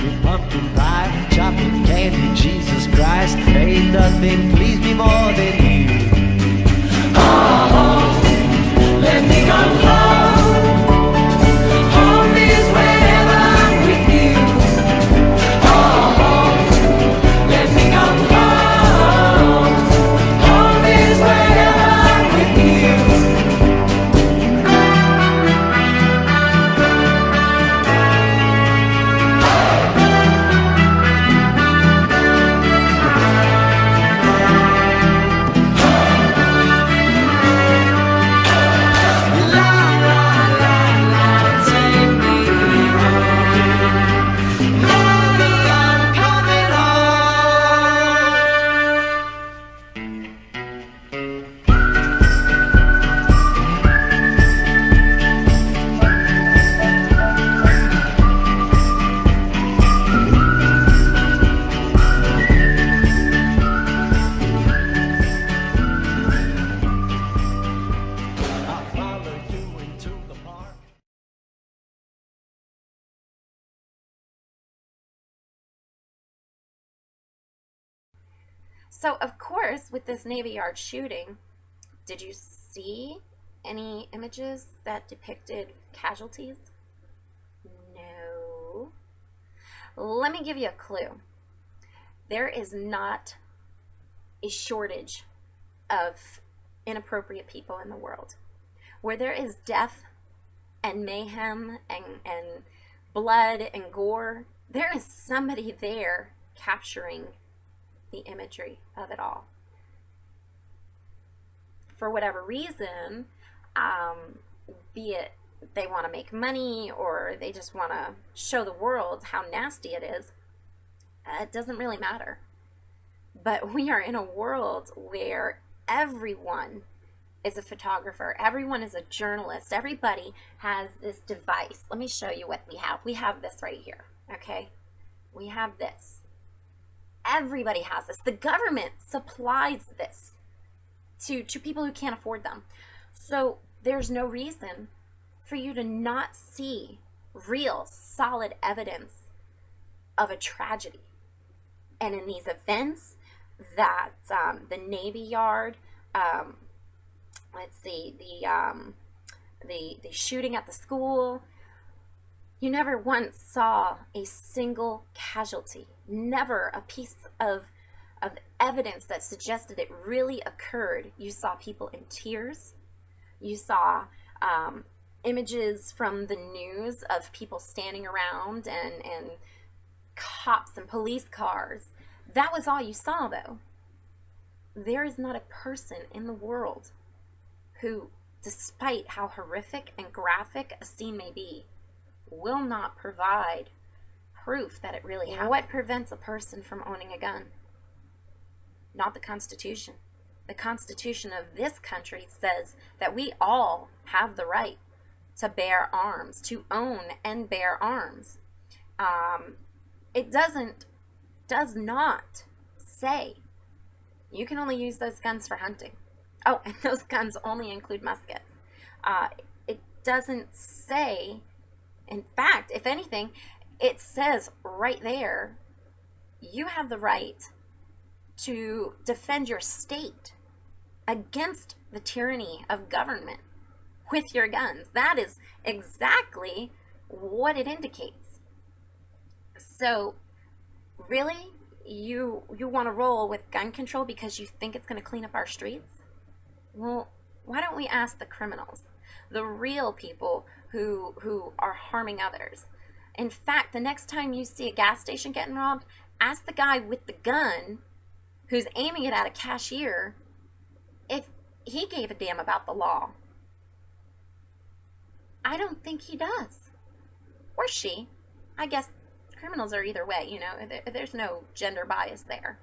with pumpkin pie, chocolate candy, Jesus Christ. Ain't nothing please me more than you. Oh, let me go home. Home is wherever I'm with you. Oh, let me go home. Home is wherever I'm with you. So, of course, with this Navy Yard shooting, did you see any images that depicted casualties? No. Let me give you a clue. There is not a shortage of inappropriate people in the world. Where there is death and mayhem and blood and gore, there is somebody there capturing the imagery of it all. For whatever reason, be it they want to make money or they just want to show the world how nasty it is, it doesn't really matter. But we are in a world where everyone is a photographer, everyone is a journalist, everybody has this device. Let me show you what we have. We have this right here, okay? We have this. Everybody has this. The government supplies this to people who can't afford them. So there's no reason for you to not see real, solid evidence of a tragedy. And in these events that the Navy Yard, let's see, the shooting at the school, you never once saw a single casualty, never a piece of evidence that suggested it really occurred. You saw people in tears. You saw images from the news of people standing around and cops and police cars. That was all you saw, though. There is not a person in the world who, despite how horrific and graphic a scene may be, will not provide proof that it really happened. What prevents a person from owning a gun? Not the Constitution. The Constitution of this country says that we all have the right to bear arms, to own and bear arms. It does not say you can only use those guns for hunting. Oh, and those guns only include muskets. It doesn't say. In fact, if anything, it says right there, you have the right to defend your state against the tyranny of government with your guns. That is exactly what it indicates. So, really, you want to roll with gun control because you think it's going to clean up our streets? Well, why don't we ask the criminals, the real people who are harming others? In fact, the next time you see a gas station getting robbed, ask the guy with the gun who's aiming it at a cashier if he gave a damn about the law. I don't think he does. Or she. I guess criminals are either way, you know. There's no gender bias there.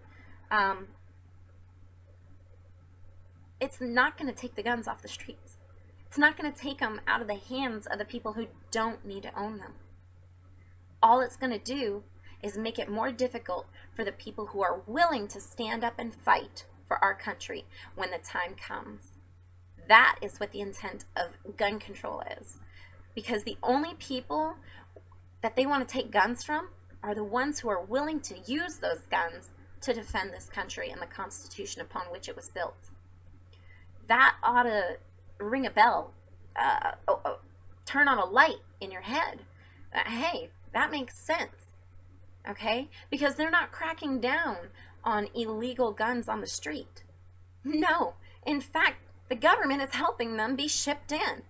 It's not going to take the guns off the streets. It's not going to take them out of the hands of the people who don't need to own them. All it's going to do is make it more difficult for the people who are willing to stand up and fight for our country when the time comes. That is what the intent of gun control is. Because the only people that they want to take guns from are the ones who are willing to use those guns to defend this country and the Constitution upon which it was built. That ought to ring a bell, turn on a light in your head. Hey, that makes sense, okay? Because they're not cracking down on illegal guns on the street. No, in fact, the government is helping them be shipped in.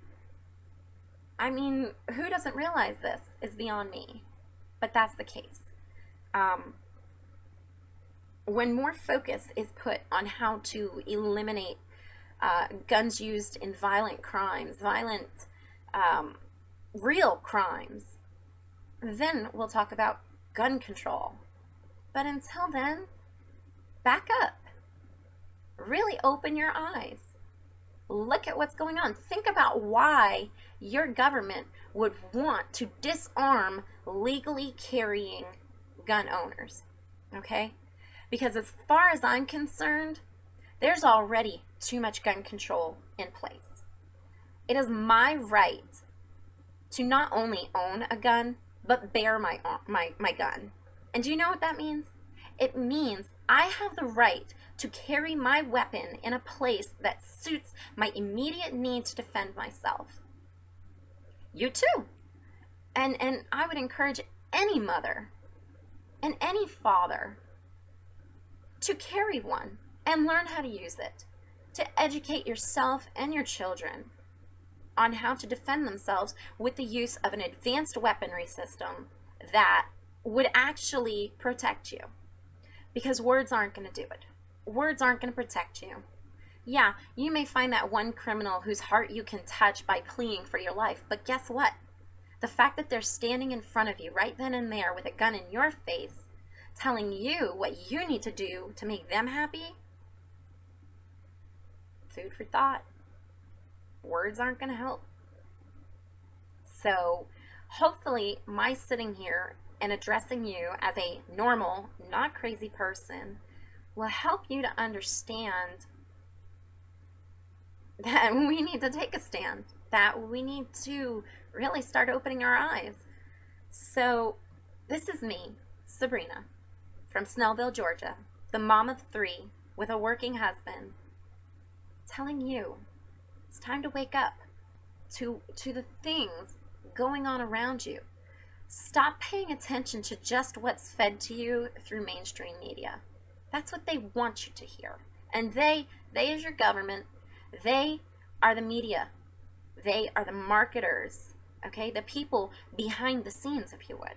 I mean, who doesn't realize this is beyond me, but that's the case. When more focus is put on how to eliminate guns used in violent crimes, real crimes, then we'll talk about gun control. But until then, back up. Really open your eyes. Look at what's going on. Think about why your government would want to disarm legally carrying gun owners, okay? Because as far as I'm concerned, there's already too much gun control in place. It is my right to not only own a gun, but bear my gun. And do you know what that means? It means I have the right to carry my weapon in a place that suits my immediate need to defend myself. You too. And I would encourage any mother and any father to carry one and learn how to use it, to educate yourself and your children on how to defend themselves with the use of an advanced weaponry system that would actually protect you. Because words aren't going to do it. Words aren't going to protect you. Yeah, you may find that one criminal whose heart you can touch by pleading for your life, but guess what? The fact that they're standing in front of you right then and there with a gun in your face, telling you what you need to do to make them happy, food for thought. Words aren't going to help. So hopefully my sitting here and addressing you as a normal, not crazy person will help you to understand that we need to take a stand, that we need to really start opening our eyes. So this is me, Sabrina, from Snellville, Georgia, the mom of 3 with a working husband, telling you it's time to wake up to the things going on around you. Stop paying attention to just what's fed to you through mainstream media. That's what they want you to hear. And they is your government. They are the media. They are the marketers, okay? The people behind the scenes, if you would.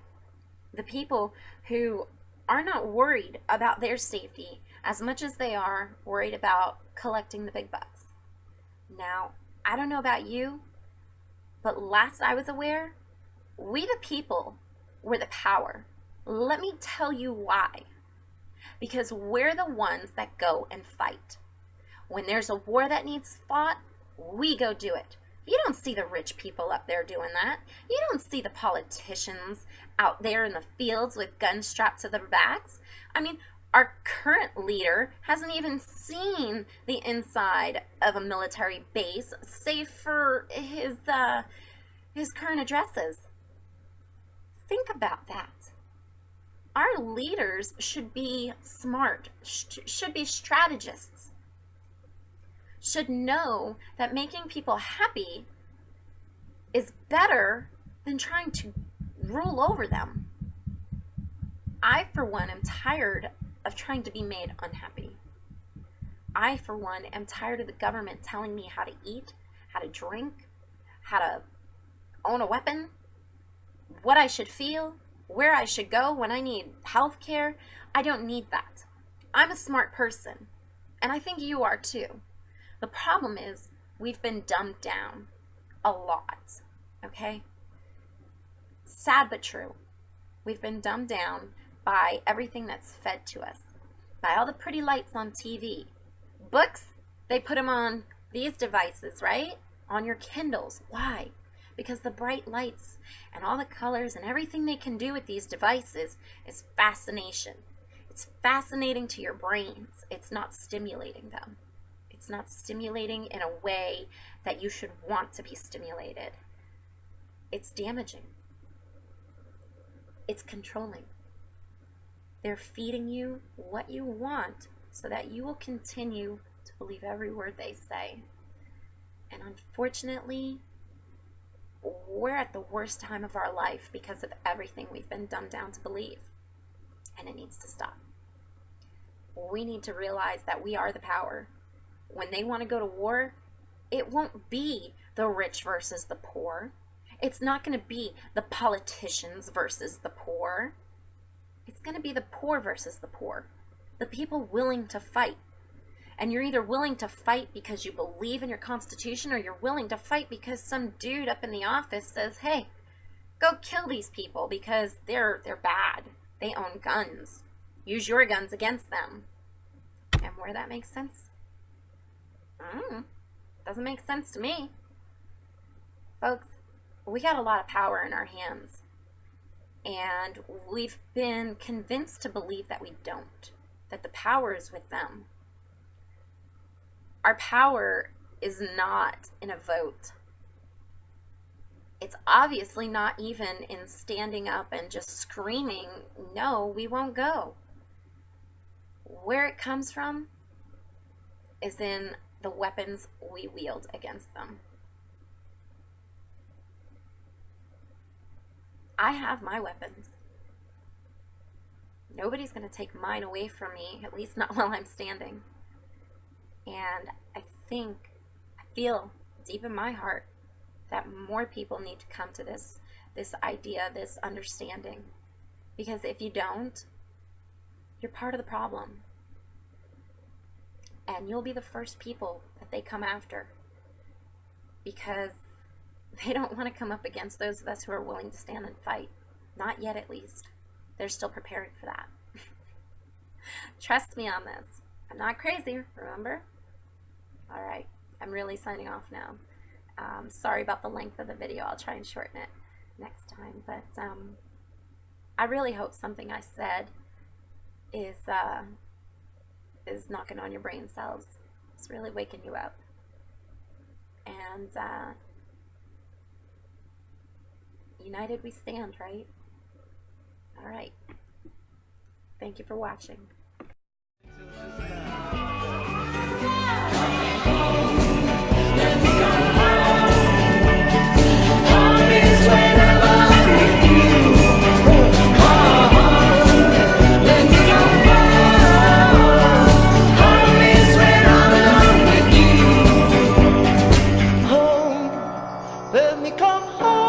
The people who are not worried about their safety as much as they are worried about collecting the big bucks. Now, I don't know about you, but last I was aware, we the people were the power. Let me tell you why. Because we're the ones that go and fight. When there's a war that needs fought, we go do it. You don't see the rich people up there doing that. You don't see the politicians out there in the fields with guns strapped to their backs. I mean, our current leader hasn't even seen the inside of a military base, save for his current addresses. Think about that. Our leaders should be smart, should be strategists, should know that making people happy is better than trying to rule over them. I, for one, am tired of trying to be made unhappy. I, for one, am tired of the government telling me how to eat, how to drink, how to own a weapon, what I should feel, where I should go when I need health care. I don't need that. I'm a smart person, and I think you are too. The problem is we've been dumbed down a lot, okay? Sad but true. We've been dumbed down by everything that's fed to us, by all the pretty lights on TV. Books, they put them on these devices, right? On your Kindles. Why? Because the bright lights and all the colors and everything they can do with these devices is fascination. It's fascinating to your brains. It's not stimulating them. It's not stimulating in a way that you should want to be stimulated. It's damaging. It's controlling. They're feeding you what you want so that you will continue to believe every word they say. And unfortunately, we're at the worst time of our life because of everything we've been dumbed down to believe. And it needs to stop. We need to realize that we are the power. When they want to go to war, it won't be the rich versus the poor. It's not going to be the politicians versus the poor. It's going to be the poor versus the poor. The people willing to fight. And you're either willing to fight because you believe in your Constitution, or you're willing to fight because some dude up in the office says, hey, go kill these people because they're bad. They own guns. Use your guns against them. And where that makes sense? Doesn't make sense to me. Folks, we got a lot of power in our hands. And we've been convinced to believe that we don't. That the power is with them. Our power is not in a vote. It's obviously not even in standing up and just screaming, no, we won't go. Where it comes from is in the weapons we wield against them. I have my weapons. Nobody's going to take mine away from me, at least not while I'm standing. And I feel deep in my heart that more people need to come to this idea, this understanding. Because if you don't, you're part of the problem. And you'll be the first people that they come after. Because they don't want to come up against those of us who are willing to stand and fight. Not yet, at least. They're still preparing for that. Trust me on this. I'm not crazy, remember? All right, I'm really signing off now. Sorry about the length of the video. I'll try and shorten it next time. But I really hope something I said is knocking on your brain cells. It's really waking you up. And united we stand, right? All right. Thank you for watching. Let me come home.